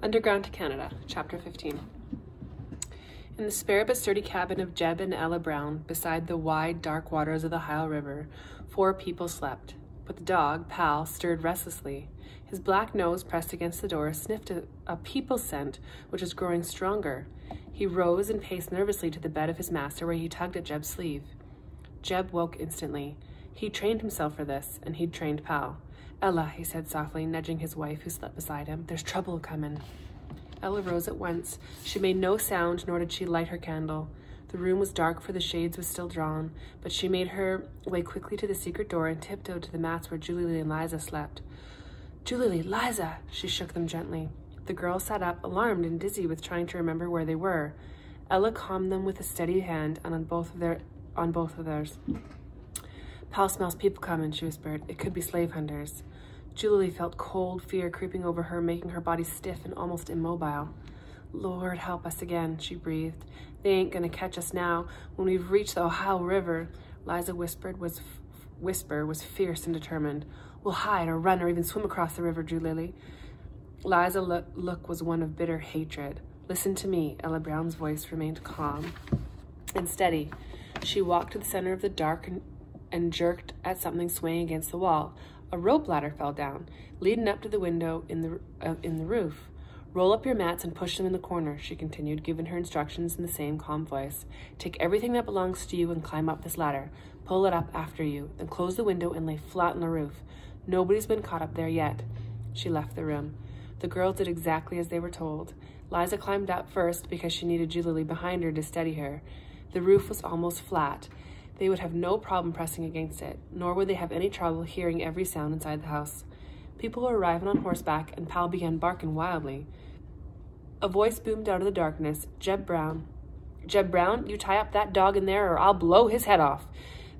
Underground to Canada, Chapter 15. In the spare but sturdy cabin of Jeb and Ella Brown, beside the wide, dark waters of the Ohio River, 4 people slept. But the dog, Pal, stirred restlessly. His black nose pressed against the door, sniffed a people scent which was growing stronger. He rose and paced nervously to the bed of his master, where he tugged at Jeb's sleeve. Jeb woke instantly. He'd trained himself for this, and he'd trained Pal. "Ella," he said softly, nudging his wife, who slept beside him, "there's trouble comin'." Ella rose at once. She made no sound, nor did she light her candle. The room was dark, for the shades was still drawn, but she made her way quickly to the secret door and tiptoed to the mats where Julie and Liza slept. "Julie, Liza!" She shook them gently. The girls sat up, alarmed and dizzy with trying to remember where they were. Ella calmed them with a steady hand and on both of theirs. "Pal smells people coming," she whispered. "It could be slave hunters." Julie felt cold fear creeping over her, making her body stiff and almost immobile. "Lord, help us again," she breathed. "They ain't gonna catch us now, when we've reached the Ohio River." Liza's whisper was fierce and determined. "We'll hide or run or even swim across the river, Julie." Liza's look was one of bitter hatred. "Listen to me." Ella Brown's voice remained calm and steady. She walked to the center of the dark and jerked at something swaying against the wall. A rope ladder fell down, leading up to the window in the roof. "Roll up your mats and push them in the corner," she continued, giving her instructions in the same calm voice. "Take everything that belongs to you and climb up this ladder. Pull it up after you, then close the window and lay flat on the roof. Nobody's been caught up there yet." She left the room. The girls did exactly as they were told. Liza climbed up first because she needed Julie behind her to steady her. The roof was almost flat. They would have no problem pressing against it, nor would they have any trouble hearing every sound inside the house. People were arriving on horseback, and Pal began barking wildly. A voice boomed out of the darkness. "Jeb Brown. Jeb Brown, you tie up that dog in there or I'll blow his head off.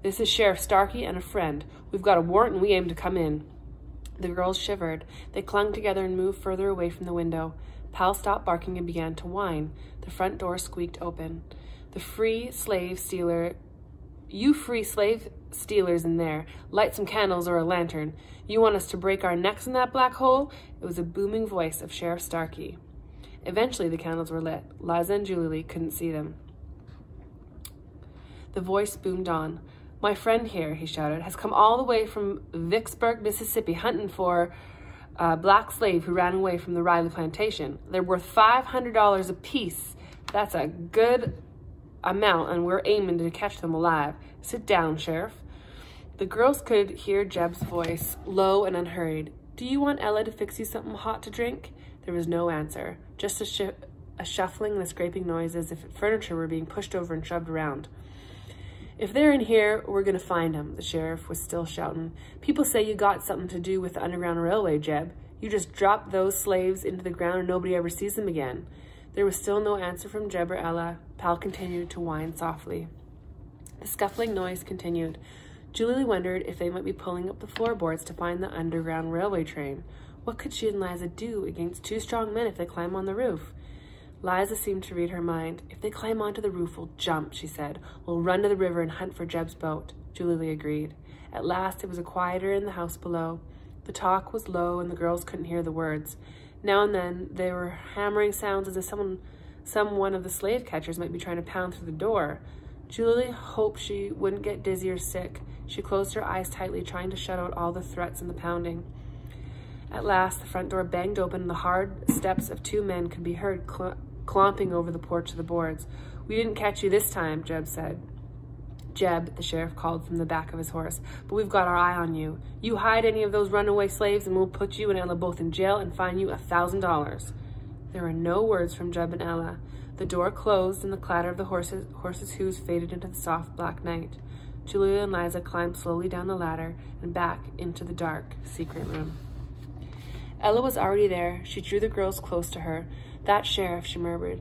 This is Sheriff Starkey and a friend. We've got a warrant and we aim to come in." The girls shivered. They clung together and moved further away from the window. Pal stopped barking and began to whine. The front door squeaked open. "You free slave stealers in there, light some candles or a lantern. You want us to break our necks in that black hole?" It was a booming voice of Sheriff Starkey. Eventually the candles were lit. Liza and Julie couldn't see them. The voice boomed on. "My friend here," he shouted, "has come all the way from Vicksburg, Mississippi, hunting for a black slave who ran away from the Riley plantation. They're worth $500 apiece. That's a good amount, and we're aiming to catch them alive. Sit down, Sheriff." The girls could hear Jeb's voice, low and unhurried. "Do you want Ella to fix you something hot to drink?" There was no answer, just a shuffling and a scraping noise as if furniture were being pushed over and shoved around. "If they're in here, we're gonna find them," the sheriff was still shouting. "People say you got something to do with the Underground Railway, Jeb. You just drop those slaves into the ground and nobody ever sees them again." There was still no answer from Jeb or Ella. Pal continued to whine softly. The scuffling noise continued. Julie wondered if they might be pulling up the floorboards to find the Underground Railway train. What could she and Liza do against 2 strong men if they climb on the roof? Liza seemed to read her mind. "If they climb onto the roof, we'll jump," she said. "We'll run to the river and hunt for Jeb's boat." Julie agreed. At last it was quieter in the house below. The talk was low and the girls couldn't hear the words. Now and then there were hammering sounds as if some one of the slave catchers might be trying to pound through the door. Julie hoped she wouldn't get dizzy or sick. She closed her eyes tightly, trying to shut out all the threats and the pounding. At last, the front door banged open and the hard steps of 2 men could be heard clomping over the porch of the boards. "We didn't catch you this time," Jeb said. "Jeb," the sheriff called from the back of his horse, "but we've got our eye on you. You hide any of those runaway slaves and we'll put you and Ella both in jail and fine you $1,000. There were no words from Jeb and Ella. The door closed and the clatter of the horses' hooves faded into the soft black night. Julia and Liza climbed slowly down the ladder and back into the dark, secret room. Ella was already there. She drew the girls close to her. "That sheriff," she murmured,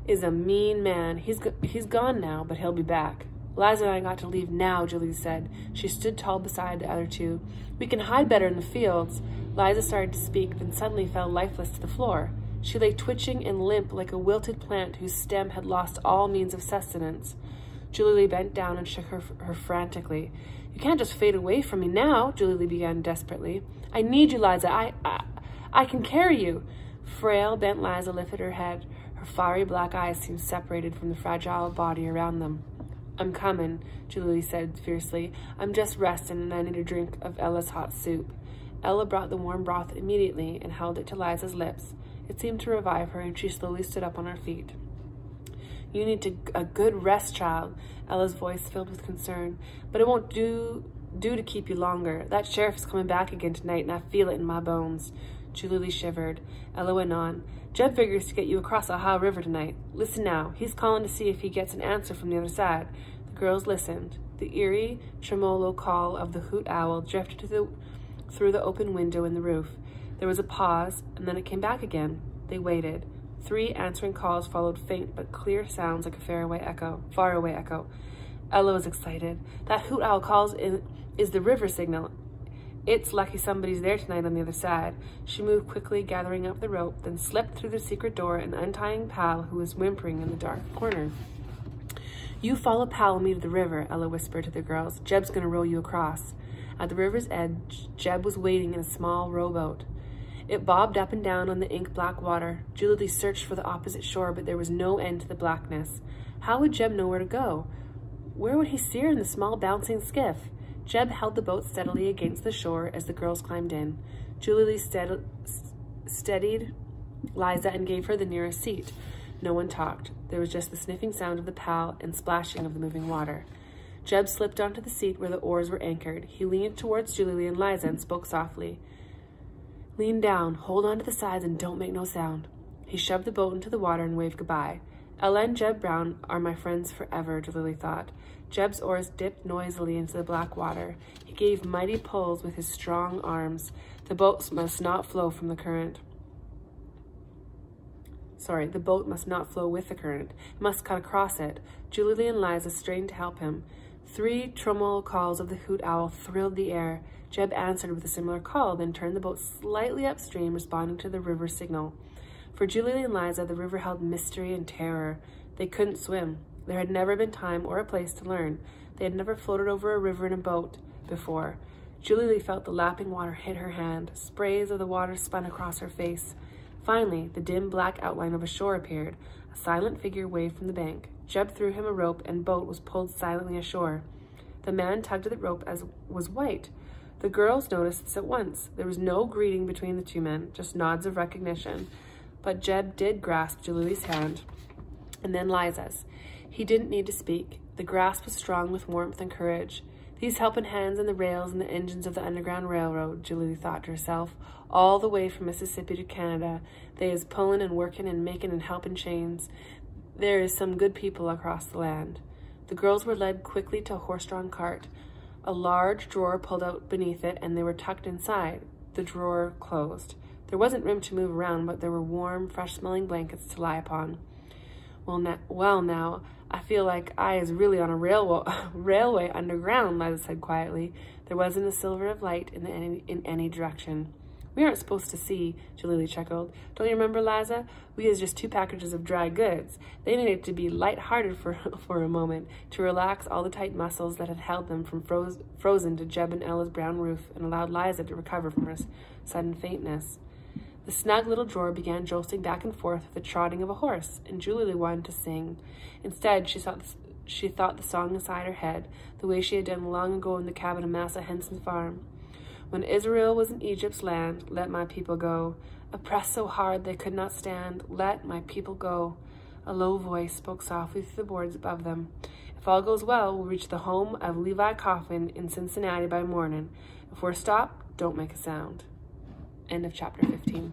"is a mean man. He's gone now, but he'll be back." "Liza and I got to leave now," Julie said. She stood tall beside the other 2. "We can hide better in the fields." Liza started to speak, then suddenly fell lifeless to the floor. She lay twitching and limp like a wilted plant whose stem had lost all means of sustenance. Julie bent down and shook her frantically. "You can't just fade away from me now," Julie began desperately. "I need you, Liza. I can carry you." Frail, bent Liza lifted her head. Her fiery black eyes seemed separated from the fragile body around them. I'm coming, Julie said fiercely. I'm just resting and I need a drink of Ella's hot soup. Ella brought the warm broth immediately and held it to Liza's lips. It seemed to revive her, and she slowly stood up on her feet. You need a good rest, child, Ella's voice filled with concern. But it won't do to keep you longer. That sheriff is coming back again tonight, and I feel it in my bones. Julie shivered. Ella went on. Jeb figures to get you across the Ohio River tonight. Listen now. He's calling to see if he gets an answer from the other side. The girls listened. The eerie tremolo call of the hoot owl drifted through the open window in the roof. There was a pause, and then it came back again. They waited. 3 answering calls followed, faint but clear sounds like a faraway echo. Ella was excited. That hoot owl calls is the river signal. It's lucky somebody's there tonight on the other side. She moved quickly, gathering up the rope, then slipped through the secret door and untying Pal, who was whimpering in the dark corner. You follow Pal and me to the river, Ella whispered to the girls. Jeb's gonna row you across. At the river's edge, Jeb was waiting in a small rowboat. It bobbed up and down on the ink-black water. Julie searched for the opposite shore, but there was no end to the blackness. How would Jeb know where to go? Where would he steer in the small, bouncing skiff? Jeb held the boat steadily against the shore as the girls climbed in. Julie steadied Liza and gave her the nearest seat. No one talked. There was just the sniffing sound of the Pal and splashing of the moving water. Jeb slipped onto the seat where the oars were anchored. He leaned towards Julie and Liza and spoke softly. Lean down, hold on to the sides, and don't make no sound. He shoved the boat into the water and waved goodbye. Ella and Jeb Brown are my friends forever, Julie thought. Jeb's oars dipped noisily into the black water. He gave mighty pulls with his strong arms. The boat must not flow from the current. The boat must not flow with the current. It must cut across it. Julie and Liza strained to help him. 3 tremolo calls of the hoot owl thrilled the air. Jeb answered with a similar call, then turned the boat slightly upstream, responding to the river signal. For Julie and Liza, the river held mystery and terror. They couldn't swim. There had never been time or a place to learn. They had never floated over a river in a boat before. Julie felt the lapping water hit her hand. Sprays of the water spun across her face. Finally, the dim black outline of a shore appeared. A silent figure waved from the bank. Jeb threw him a rope and boat was pulled silently ashore. The man tugged at the rope as was White. The girls noticed this at once. There was no greeting between the 2 men, just nods of recognition. But Jeb did grasp Julie's hand, and then Liza's. He didn't need to speak. The grasp was strong with warmth and courage. These helping hands and the rails and the engines of the Underground Railroad, Julie thought to herself, all the way from Mississippi to Canada, they is pulling and working and making and helping chains. There is some good people across the land. The girls were led quickly to a horse-drawn cart. A large drawer pulled out beneath it, and they were tucked inside. The drawer closed. There wasn't room to move around, but there were warm, fresh-smelling blankets to lie upon. Well, now, I feel like I is really on a railway underground, Liza said quietly. There wasn't a silver of light in any direction. We aren't supposed to see, Julie chuckled. Don't you remember, Liza? We is just 2 packages of dry goods. They needed to be light-hearted for a moment, to relax all the tight muscles that had held them from frozen to Jeb and Ella's brown roof and allowed Liza to recover from her sudden faintness. The snug little drawer began jolting back and forth with the trotting of a horse, and Julie wanted to sing. Instead, she thought the song inside her head, the way she had done long ago in the cabin of Massa Henson's farm. When Israel was in Egypt's land, let my people go. Oppressed so hard they could not stand, let my people go. A low voice spoke softly through the boards above them. If all goes well, we'll reach the home of Levi Coffin in Cincinnati by morning. If we're stopped, don't make a sound. End of chapter 15.